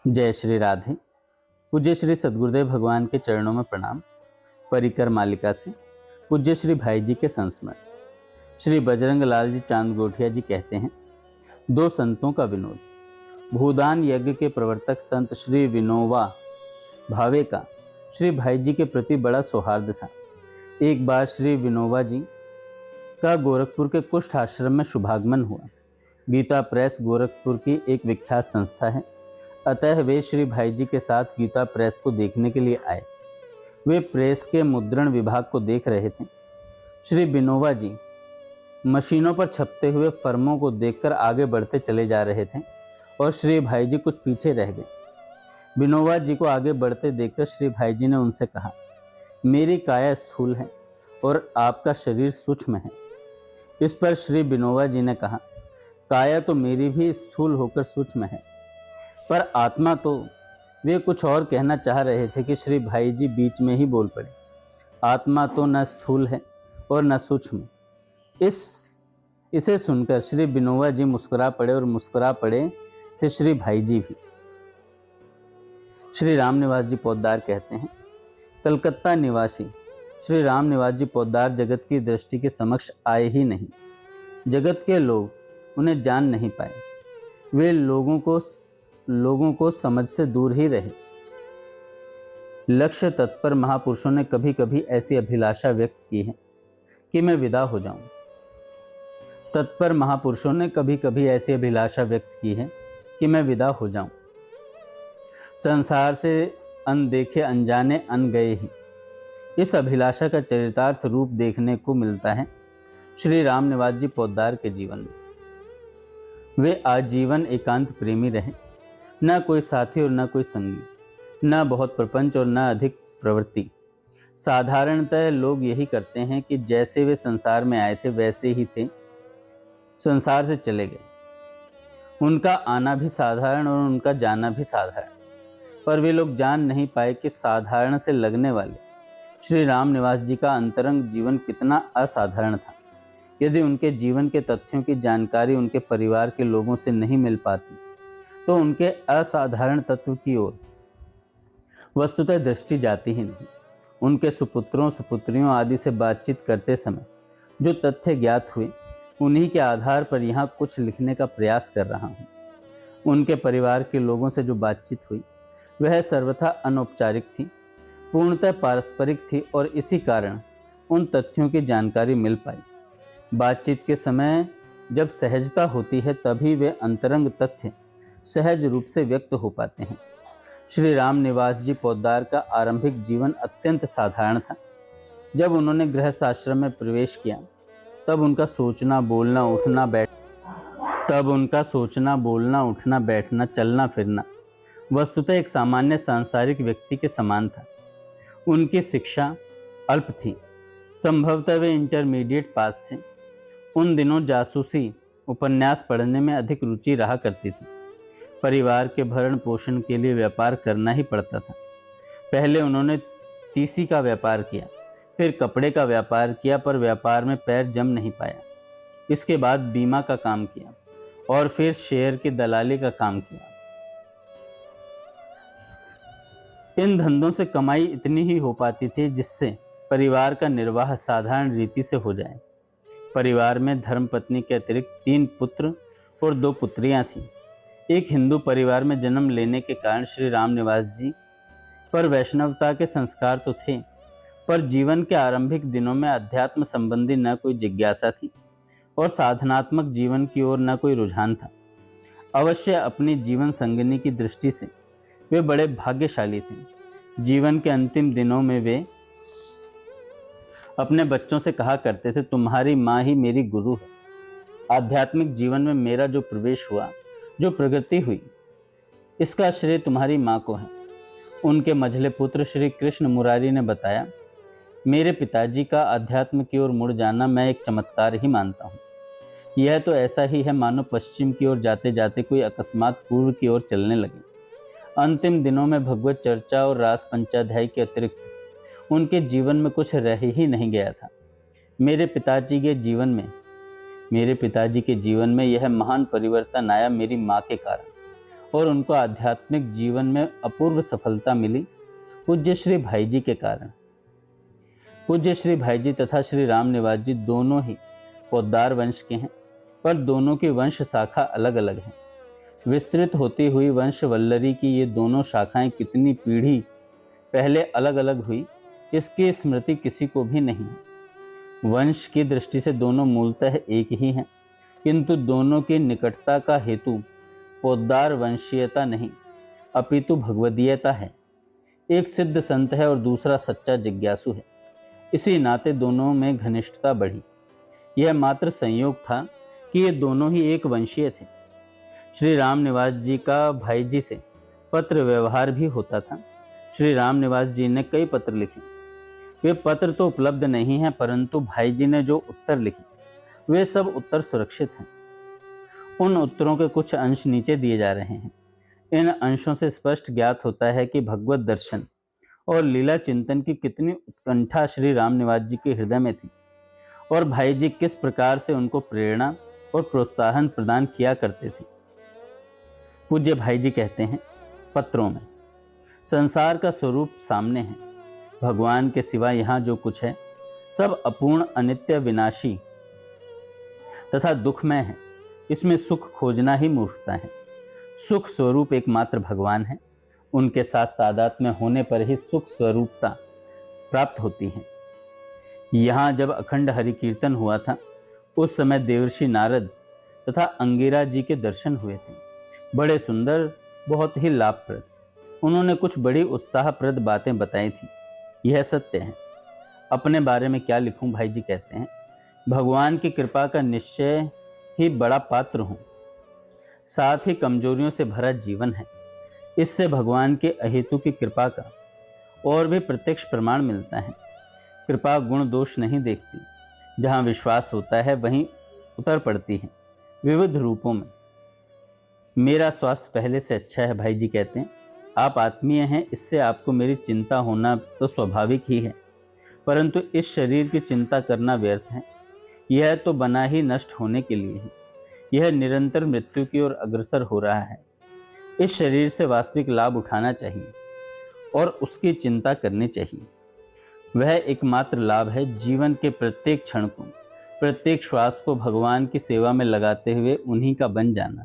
जय श्री राधे। पूज्य श्री सद्गुरुदेव भगवान के चरणों में प्रणाम। परिकर मालिका से पूज्य श्री भाई जी के संस्मरण। श्री बजरंग लाल जी चांद गोठिया जी कहते हैं, दो संतों का विनोद। भूदान यज्ञ के प्रवर्तक संत श्री विनोबा भावे का श्री भाई जी के प्रति बड़ा सौहार्द था। एक बार श्री विनोबा जी का गोरखपुर के कुष्ठ आश्रम में शुभागमन हुआ। गीता प्रेस गोरखपुर की एक विख्यात संस्था है, अतः वे श्री भाई जी के साथ गीता प्रेस को देखने के लिए आए। वे प्रेस के मुद्रण विभाग को देख रहे थे। श्री विनोबा जी मशीनों पर छपते हुए फर्मों को देखकर आगे बढ़ते चले जा रहे थे और श्री भाई जी कुछ पीछे रह गए। विनोबा जी को आगे बढ़ते देखकर श्री भाई जी ने उनसे कहा, मेरी काया स्थूल है और आपका शरीर सूक्ष्म है। इस पर श्री विनोबा जी ने कहा, काया तो मेरी भी स्थूल होकर सूक्ष्म है, पर आत्मा तो। वे कुछ और कहना चाह रहे थे कि श्री भाई जी बीच में ही बोल पड़े, आत्मा तो न स्थूल है और न सूक्ष्म। इसे सुनकर श्री विनोबा जी मुस्कुरा पड़े और मुस्कुरा पड़े थे श्री भाई जी भी। श्री राम निवास जी पोद्दार कहते हैं, कलकत्ता निवासी श्री राम निवास जी पोद्दार जगत की दृष्टि के समक्ष आए ही नहीं। जगत के लोग उन्हें जान नहीं पाए। वे लोगों को समझ से दूर ही रहे। लक्ष्य तत्पर महापुरुषों ने कभी कभी ऐसी अभिलाषा व्यक्त की है कि मैं विदा हो जाऊं। तत्पर महापुरुषों ने कभी कभी ऐसी अभिलाषा व्यक्त की है कि मैं विदा हो जाऊं। संसार से अनदेखे अनजाने अन गए ही। इस अभिलाषा का चरितार्थ रूप देखने को मिलता है श्री राम निवास जी पोद्दार के जीवन में। वे आजीवन एकांत प्रेमी रहे, न कोई साथी और न कोई संगी, न बहुत प्रपंच और न अधिक प्रवृत्ति। साधारणतः लोग यही करते हैं कि जैसे वे संसार में आए थे वैसे ही थे, संसार से चले गए। उनका आना भी साधारण और उनका जाना भी साधारण, पर वे लोग जान नहीं पाए कि साधारण से लगने वाले श्री राम निवास जी का अंतरंग जीवन कितना असाधारण था। यदि उनके जीवन के तथ्यों की जानकारी उनके परिवार के लोगों से नहीं मिल पाती तो उनके असाधारण तत्व की ओर वस्तुतः दृष्टि जाती ही नहीं। उनके सुपुत्रों सुपुत्रियों आदि से बातचीत करते समय जो तथ्य ज्ञात हुए, उन्हीं के आधार पर यहाँ कुछ लिखने का प्रयास कर रहा हूँ। उनके परिवार के लोगों से जो बातचीत हुई वह सर्वथा अनौपचारिक थी, पूर्णतः पारस्परिक थी और इसी कारण उन तथ्यों की जानकारी मिल पाई। बातचीत के समय जब सहजता होती है तभी वे अंतरंग तथ्य सहज रूप से व्यक्त हो पाते हैं। श्री राम निवास जी पोद्दार का आरंभिक जीवन अत्यंत साधारण था। जब उन्होंने गृहस्थ आश्रम में प्रवेश किया तब उनका सोचना बोलना उठना बैठना चलना फिरना वस्तुतः एक सामान्य सांसारिक व्यक्ति के समान था। उनकी शिक्षा अल्प थी, संभवतः वे इंटरमीडिएट पास थे। उन दिनों जासूसी उपन्यास पढ़ने में अधिक रुचि रहा करती थी। परिवार के भरण पोषण के लिए व्यापार करना ही पड़ता था। पहले उन्होंने तीसी का व्यापार किया, फिर कपड़े का व्यापार किया, पर व्यापार में पैर जम नहीं पाया। इसके बाद बीमा का काम किया और फिर शेयर की दलाली का काम किया। इन धंधों से कमाई इतनी ही हो पाती थी जिससे परिवार का निर्वाह साधारण रीति से हो जाए। परिवार में धर्मपत्नी के अतिरिक्त 3 पुत्र और 2 पुत्रियां थीं। एक हिंदू परिवार में जन्म लेने के कारण श्री राम निवास जी पर वैष्णवता के संस्कार तो थे, पर जीवन के आरंभिक दिनों में अध्यात्म संबंधी न कोई जिज्ञासा थी और साधनात्मक जीवन की ओर न कोई रुझान था। अवश्य अपनी जीवन संगिनी की दृष्टि से वे बड़े भाग्यशाली थे। जीवन के अंतिम दिनों में वे अपने बच्चों से कहा करते थे, तुम्हारी माँ ही मेरी गुरु है। आध्यात्मिक जीवन में मेरा जो प्रवेश हुआ, जो प्रगति हुई, इसका श्रेय तुम्हारी माँ को है। उनके मझले पुत्र श्री कृष्ण मुरारी ने बताया, मेरे पिताजी का अध्यात्म की ओर मुड़ जाना मैं एक चमत्कार ही मानता हूँ। यह तो ऐसा ही है मानो पश्चिम की ओर जाते जाते कोई अकस्मात पूर्व की ओर चलने लगे। अंतिम दिनों में भगवत चर्चा और रास पंचाध्याय के अतिरिक्त उनके जीवन में कुछ रह ही नहीं गया था। मेरे पिताजी के जीवन में यह महान परिवर्तन आया मेरी माँ के कारण और उनको आध्यात्मिक जीवन में अपूर्व सफलता मिली पूज्य श्री भाई जी के कारण। पूज्य श्री भाई जी तथा श्री राम निवास जी दोनों ही पोद्दार वंश के हैं, पर दोनों की वंश शाखा अलग अलग है। विस्तृत होती हुई वंश वल्लरी की ये दोनों शाखाएं कितनी पीढ़ी पहले अलग अलग हुई, इसकी स्मृति किसी को भी नहीं है। वंश की दृष्टि से दोनों मूलतः एक ही हैं, किंतु दोनों की निकटता का हेतु पोद्दार वंशीयता नहीं अपितु भगवदीयता है। एक सिद्ध संत है और दूसरा सच्चा जिज्ञासु है, इसी नाते दोनों में घनिष्ठता बढ़ी। यह मात्र संयोग था कि ये दोनों ही एक वंशीय थे। श्री राम निवास जी का भाई जी से पत्र व्यवहार भी होता था। श्री राम निवास जी ने कई पत्र लिखे। वे पत्र तो उपलब्ध नहीं हैं, परंतु भाई जी ने जो उत्तर लिखे वे सब उत्तर सुरक्षित हैं। उन उत्तरों के कुछ अंश नीचे दिए जा रहे हैं। इन अंशों से स्पष्ट ज्ञात होता है कि भगवत दर्शन और लीला चिंतन की कितनी उत्कंठा श्री राम निवास जी के हृदय में थी और भाई जी किस प्रकार से उनको प्रेरणा और प्रोत्साहन प्रदान किया करते थे। पूज्य भाई जी कहते हैं, पत्रों में संसार का स्वरूप सामने है। भगवान के सिवा यहाँ जो कुछ है सब अपूर्ण, अनित्य, विनाशी तथा दुखमय है। इसमें सुख खोजना ही मूर्खता है। सुख स्वरूप एकमात्र भगवान है। उनके साथ तादात्म्य होने पर ही सुख स्वरूपता प्राप्त होती है। यहाँ जब अखंड हरि कीर्तन हुआ था, उस समय देवर्षि नारद तथा अंगिरा जी के दर्शन हुए थे। बड़े सुंदर, बहुत ही लाभप्रद। उन्होंने कुछ बड़ी उत्साहप्रद बातें बताई थी। यह सत्य है। अपने बारे में क्या लिखूं, भाई जी कहते हैं, भगवान की कृपा का निश्चय ही बड़ा पात्र हूं। साथ ही कमजोरियों से भरा जीवन है। इससे भगवान के अहेतु की कृपा का और भी प्रत्यक्ष प्रमाण मिलता है। कृपा गुण दोष नहीं देखती। जहाँ विश्वास होता है वहीं उतर पड़ती है विविध रूपों में। मेरा स्वास्थ्य पहले से अच्छा है, भाई जी कहते हैं। आप आत्मीय हैं, इससे आपको मेरी चिंता होना तो स्वाभाविक ही है, परंतु इस शरीर की चिंता करना व्यर्थ है। यह तो बना ही नष्ट होने के लिए है। यह निरंतर मृत्यु की ओर अग्रसर हो रहा है। इस शरीर से वास्तविक लाभ उठाना चाहिए और उसकी चिंता करनी चाहिए। वह एकमात्र लाभ है जीवन के प्रत्येक क्षण को, प्रत्येक श्वास को भगवान की सेवा में लगाते हुए उन्हीं का बन जाना।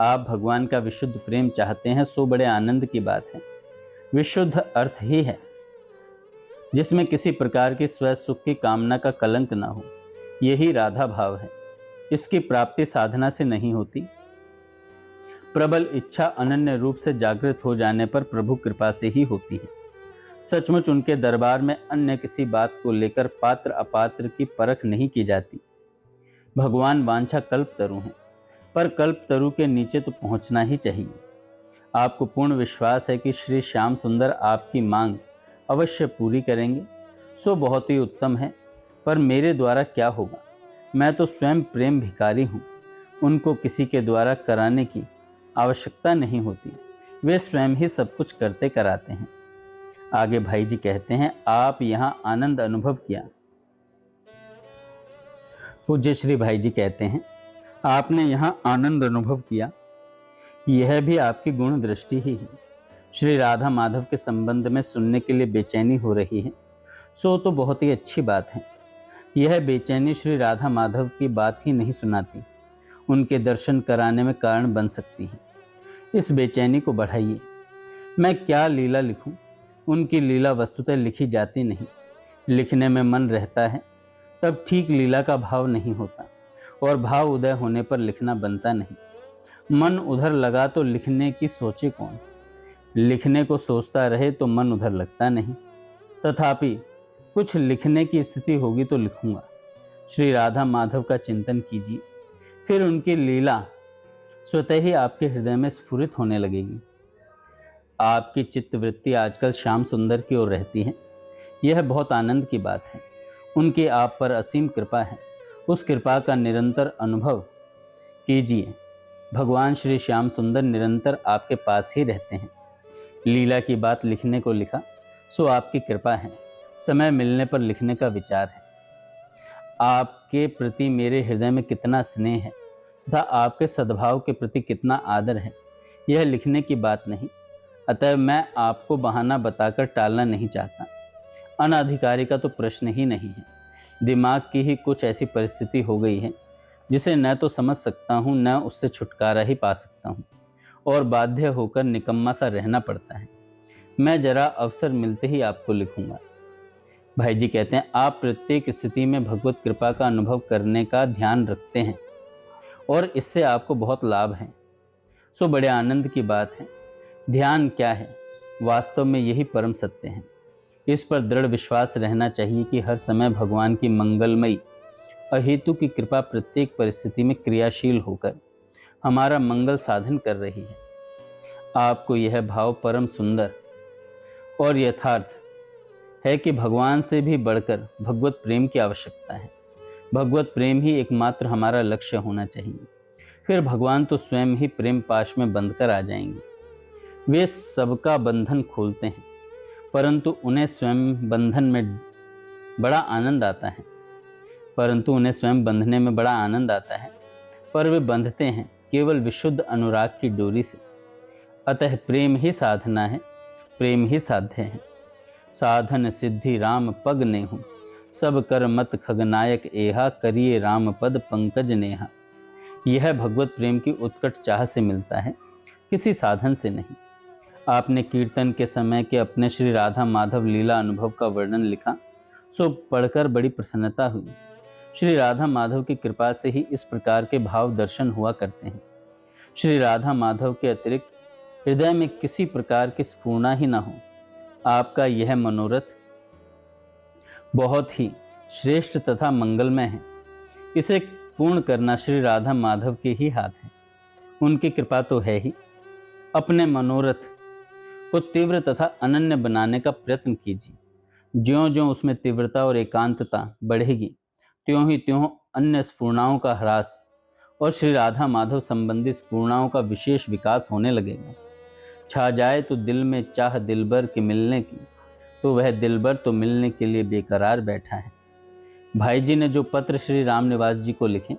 आप भगवान का विशुद्ध प्रेम चाहते हैं, सो बड़े आनंद की बात है। विशुद्ध अर्थ ही है जिसमें किसी प्रकार की स्व सुख की कामना का कलंक न हो। यही राधा भाव है। इसकी प्राप्ति साधना से नहीं होती। प्रबल इच्छा अनन्य रूप से जागृत हो जाने पर प्रभु कृपा से ही होती है। सचमुच उनके दरबार में अन्य किसी बात को लेकर पात्र अपात्र की परख नहीं की जाती। भगवान वांछा कल्पतरु हैं, पर कल्पतरु के नीचे तो पहुंचना ही चाहिए। आपको पूर्ण विश्वास है कि श्री श्याम सुंदर आपकी मांग अवश्य पूरी करेंगे, सो बहुत ही उत्तम है। पर मेरे द्वारा क्या होगा? मैं तो स्वयं प्रेम भिखारी हूँ। उनको किसी के द्वारा कराने की आवश्यकता नहीं होती। वे स्वयं ही सब कुछ करते कराते हैं। आगे भाई जी कहते हैं, आप यहाँ आनंद अनुभव किया। पूज्य श्री भाई जी कहते हैं, आपने यहाँ आनंद अनुभव किया, यह भी आपकी गुण दृष्टि ही है। श्री राधा माधव के संबंध में सुनने के लिए बेचैनी हो रही है, सो तो बहुत ही अच्छी बात है। यह बेचैनी श्री राधा माधव की बात ही नहीं सुनाती, उनके दर्शन कराने में कारण बन सकती है। इस बेचैनी को बढ़ाइए। मैं क्या लीला लिखूं? उनकी लीला वस्तुतः लिखी जाती नहीं। लिखने में मन रहता है तब ठीक लीला का भाव नहीं होता, और भाव उदय होने पर लिखना बनता नहीं। मन उधर लगा तो लिखने की सोचे कौन? लिखने को सोचता रहे तो मन उधर लगता नहीं। तथापि कुछ लिखने की स्थिति होगी तो लिखूंगा। श्री राधा माधव का चिंतन कीजिए, फिर उनकी लीला स्वतः ही आपके हृदय में स्फुरित होने लगेगी। आपकी चित्तवृत्ति आजकल श्याम सुंदर की ओर रहती है। यह बहुत आनंद की बात है। उनकी आप पर असीम कृपा है। उस कृपा का निरंतर अनुभव कीजिए। भगवान श्री श्याम सुंदर निरंतर आपके पास ही रहते हैं। लीला की बात लिखने को लिखा, सो आपकी कृपा है। समय मिलने पर लिखने का विचार है। आपके प्रति मेरे हृदय में कितना स्नेह है तथा आपके सद्भाव के प्रति कितना आदर है, यह लिखने की बात नहीं, अतः मैं आपको बहाना बताकर टालना नहीं चाहता। अनाधिकारी का तो प्रश्न ही नहीं है। दिमाग की ही कुछ ऐसी परिस्थिति हो गई है जिसे न तो समझ सकता हूँ न उससे छुटकारा ही पा सकता हूँ, और बाध्य होकर निकम्मा सा रहना पड़ता है। मैं जरा अवसर मिलते ही आपको लिखूंगा। भाई जी कहते हैं, आप प्रत्येक स्थिति में भगवत कृपा का अनुभव करने का ध्यान रखते हैं और इससे आपको बहुत लाभ है। सो बड़े आनंद की बात है। ध्यान क्या है? वास्तव में यही परम सत्य है। इस पर दृढ़ विश्वास रहना चाहिए कि हर समय भगवान की मंगलमयी अहेतु की कृपा प्रत्येक परिस्थिति में क्रियाशील होकर हमारा मंगल साधन कर रही है। आपको यह भाव परम सुंदर और यथार्थ है कि भगवान से भी बढ़कर भगवत प्रेम की आवश्यकता है। भगवत प्रेम ही एकमात्र हमारा लक्ष्य होना चाहिए। फिर भगवान तो स्वयं ही प्रेम पाश में बंधकर आ जाएंगे। वे सबका बंधन खोलते हैं, परंतु उन्हें स्वयं बंधन में बड़ा आनंद आता है। पर वे बंधते हैं केवल विशुद्ध अनुराग की डोरी से। अतः प्रेम ही साधना है, प्रेम ही साध्य है। साधन सिद्धि राम पग नेहु, सब कर मत खगनायक एहा, करिए राम पद पंकज नेहा। यह भगवत प्रेम की उत्कट चाह से मिलता है, किसी साधन से नहीं। आपने कीर्तन के समय के अपने श्री राधा माधव लीला अनुभव का वर्णन लिखा, सो पढ़कर बड़ी प्रसन्नता हुई। श्री राधा माधव की कृपा से ही इस प्रकार के भाव दर्शन हुआ करते हैं। श्री राधा माधव के अतिरिक्त हृदय में किसी प्रकार की स्फूर्णा ही न हो। आपका यह मनोरथ बहुत ही श्रेष्ठ तथा मंगलमय है। इसे पूर्ण करना श्री राधा माधव के ही हाथ है। उनकी कृपा तो है ही। अपने मनोरथ को तीव्र तथा अनन्य बनाने का प्रयत्न कीजिए। ज्यों ज्यों उसमें तीव्रता और एकांतता बढ़ेगी, त्यों ही त्यों अन्य स्फूर्णाओं का ह्रास और श्री राधा माधव संबंधी स्फूर्णाओं का विशेष विकास होने लगेगा। छा जाए तो दिल में चाह दिलबर के मिलने की, तो वह दिलबर तो मिलने के लिए बेकरार बैठा है। भाई जी ने जो पत्र श्री राम निवास जी को लिखे,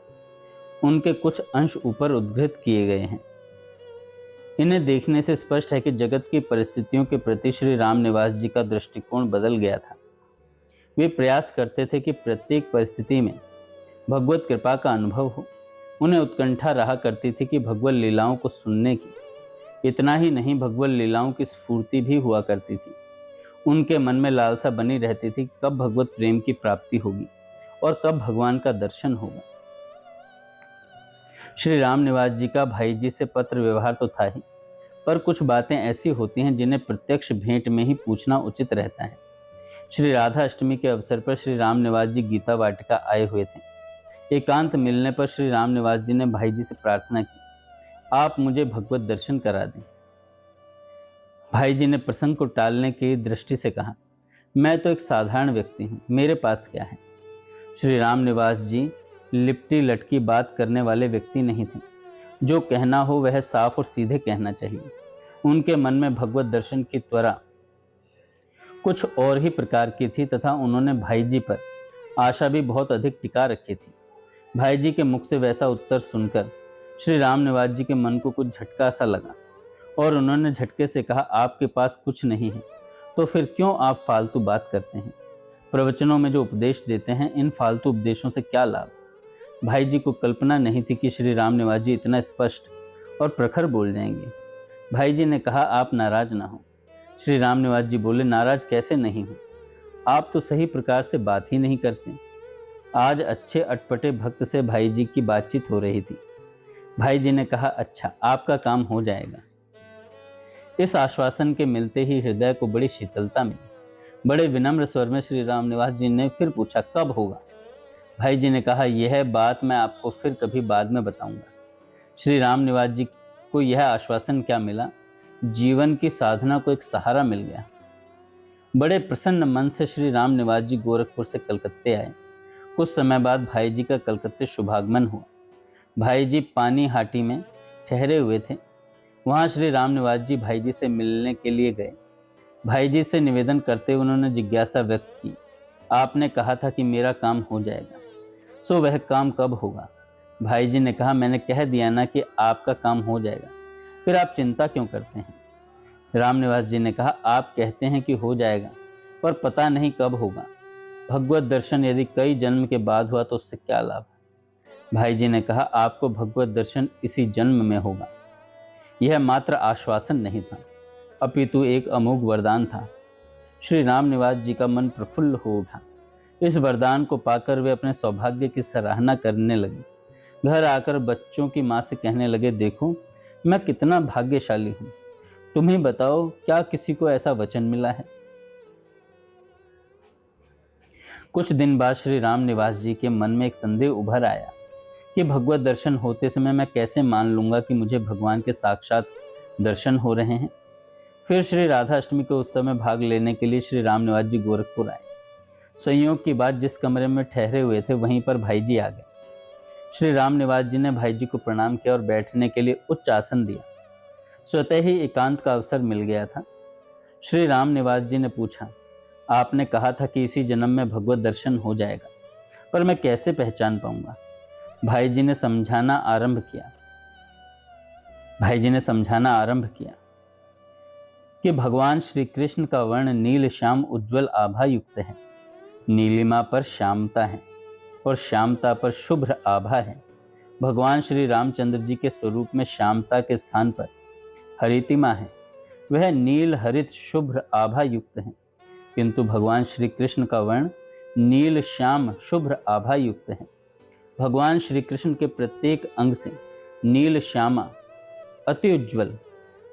उनके कुछ अंश ऊपर उद्धृत किए गए हैं। इन्हें देखने से स्पष्ट है कि जगत की परिस्थितियों के प्रति श्री राम निवास जी का दृष्टिकोण बदल गया था। वे प्रयास करते थे कि प्रत्येक परिस्थिति में भगवत कृपा का अनुभव हो। उन्हें उत्कंठा रहा करती थी कि भगवत लीलाओं को सुनने की। इतना ही नहीं, भगवत लीलाओं की स्फूर्ति भी हुआ करती थी। उनके मन में लालसा बनी रहती थी कब भगवत प्रेम की प्राप्ति होगी और कब भगवान का दर्शन होगा। श्री राम निवास जी का भाई जी से पत्र व्यवहार तो था ही, पर कुछ बातें ऐसी होती हैं जिन्हें प्रत्यक्ष भेंट में ही पूछना उचित रहता है। श्री राधा अष्टमी के अवसर पर श्री राम निवास जी गीता वाटिका आए हुए थे। एकांत मिलने पर श्री राम निवास जी ने भाई जी से प्रार्थना की, आप मुझे भगवत दर्शन करा दें। भाई जी ने प्रसंग को टालने की दृष्टि से कहा, मैं तो एक साधारण व्यक्ति हूँ, मेरे पास क्या है। श्री राम निवास जी लिपटी लटकी बात करने वाले व्यक्ति नहीं थे। जो कहना हो वह साफ और सीधे कहना चाहिए। उनके मन में भगवत दर्शन की त्वरा कुछ और ही प्रकार की थी तथा उन्होंने भाई जी पर आशा भी बहुत अधिक टिका रखी थी। भाई जी के मुख से वैसा उत्तर सुनकर श्री राम निवास जी के मन को कुछ झटका सा लगा और उन्होंने झटके से कहा, आपके पास कुछ नहीं है तो फिर क्यों आप फालतू बात करते हैं। प्रवचनों में जो उपदेश देते हैं, इन फालतू उपदेशों से क्या लाभ। भाई जी को कल्पना नहीं थी कि श्री राम निवास जी इतना स्पष्ट और प्रखर बोल जाएंगे। भाई जी ने कहा, आप नाराज ना हो। श्री राम निवास जी बोले, नाराज कैसे नहीं हूँ, आप तो सही प्रकार से बात ही नहीं करते। आज अच्छे अटपटे भक्त से भाई जी की बातचीत हो रही थी। भाई जी ने कहा, अच्छा, आपका काम हो जाएगा। इस आश्वासन के मिलते ही हृदय को बड़ी शीतलता मिली। बड़े विनम्र स्वर में श्री राम निवास जी ने फिर पूछा, कब होगा। भाई जी ने कहा, यह बात मैं आपको फिर कभी बाद में बताऊंगा। श्री राम निवास जी को यह आश्वासन क्या मिला, जीवन की साधना को एक सहारा मिल गया। बड़े प्रसन्न मन से श्री राम निवास जी गोरखपुर से कलकत्ते आए। कुछ समय बाद भाई जी का कलकत्ते शुभागमन हुआ। भाई जी पानी हाटी में ठहरे हुए थे। वहाँ श्री राम निवास जी भाई जी से मिलने के लिए गए। भाई जी से निवेदन करते हुए उन्होंने जिज्ञासा व्यक्त की, आपने कहा था कि मेरा काम हो जाएगा, सो वह काम कब होगा। भाई जी ने कहा, मैंने कह दिया ना कि आपका काम हो जाएगा। फिर आप चिंता क्यों करते हैं? रामनिवास जी ने कहा, आप कहते हैं कि हो जाएगा, पर पता नहीं कब होगा। भगवत दर्शन यदि कई जन्म के बाद हुआ तो उससे क्या लाभ? भाई जी ने कहा, आपको भगवत दर्शन इसी जन्म में होगा। यह मात्र आश्वासन नहीं था, अपितु एक अमोघ वरदान था। श्री रामनिवास जी का मन प्रफुल्ल हो उठा। इस वरदान को पाकर वे अपने सौभाग्य की सराहना करने लगे। घर आकर बच्चों की माँ से कहने लगे, देखो मैं कितना भाग्यशाली हूँ। तुम ही बताओ, क्या किसी को ऐसा वचन मिला है? कुछ दिन बाद श्री रामनिवास जी के मन में एक संदेह उभर आया कि भगवत दर्शन होते समय मैं कैसे मान लूंगा कि मुझे भगवान के साक्षात दर्शन हो रहे हैं। फिर श्री राधा अष्टमी के उत्सव में भाग लेने के लिए श्री रामनिवास जी गोरखपुर आए। संयोग की बात, जिस कमरे में ठहरे हुए थे वहीं पर भाई जी आ गए। श्री रामनिवास जी ने भाई जी को प्रणाम किया और बैठने के लिए उच्च आसन दिया। स्वतः ही एकांत का अवसर मिल गया था। श्री रामनिवास जी ने पूछा, आपने कहा था कि इसी जन्म में भगवत दर्शन हो जाएगा, पर मैं कैसे पहचान पाऊंगा? भाई जी ने समझाना आरंभ किया कि भगवान श्री कृष्ण का वर्ण नील श्याम उज्ज्वल आभा युक्त है। नीलिमा पर श्यामता है और श्यामता पर शुभ्र आभा है। भगवान श्री रामचंद्र जी के स्वरूप में श्यामता के स्थान पर हरितिमा है। वह नील हरित शुभ्र आभा युक्त है, किंतु भगवान श्री कृष्ण का वर्ण नील श्याम शुभ्र आभा युक्त है। भगवान श्री कृष्ण के प्रत्येक अंग से नील श्यामा अति उज्ज्वल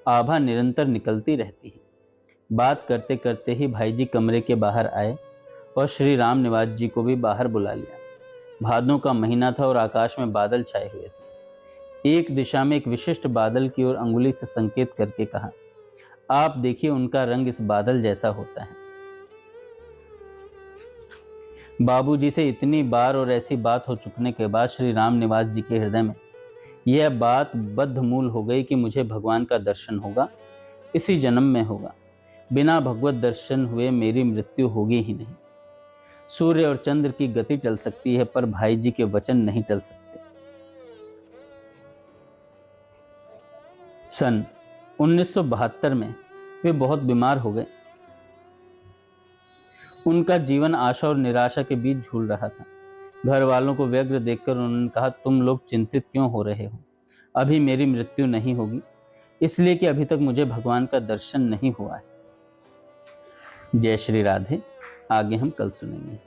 आभा निरंतर निकलती रहती है। बात करते करते ही भाई जी कमरे के बाहर आए और श्री रामनिवास जी को भी बाहर बुला लिया। भादों का महीना था और आकाश में बादल छाए हुए थे। एक दिशा में एक विशिष्ट बादल की ओर अंगुली से संकेत करके कहा, आप देखिए, उनका रंग इस बादल जैसा होता है। बाबूजी से इतनी बार और ऐसी बात हो चुकने के बाद श्री रामनिवास जी के हृदय में यह बात बद्धमूल हो गई कि मुझे भगवान का दर्शन होगा, इसी जन्म में होगा। बिना भगवत दर्शन हुए मेरी मृत्यु होगी ही नहीं। सूर्य और चंद्र की गति टल सकती है, पर भाई जी के वचन नहीं टल सकते। सन 1972 में वे बहुत बीमार हो गए। उनका जीवन आशा और निराशा के बीच झूल रहा था। घर वालों को व्यग्र देखकर उन्होंने कहा, तुम लोग चिंतित क्यों हो रहे हो? अभी मेरी मृत्यु नहीं होगी, इसलिए कि अभी तक मुझे भगवान का दर्शन नहीं हुआ है। जय श्री राधे। आगे हम कल सुनेंगे।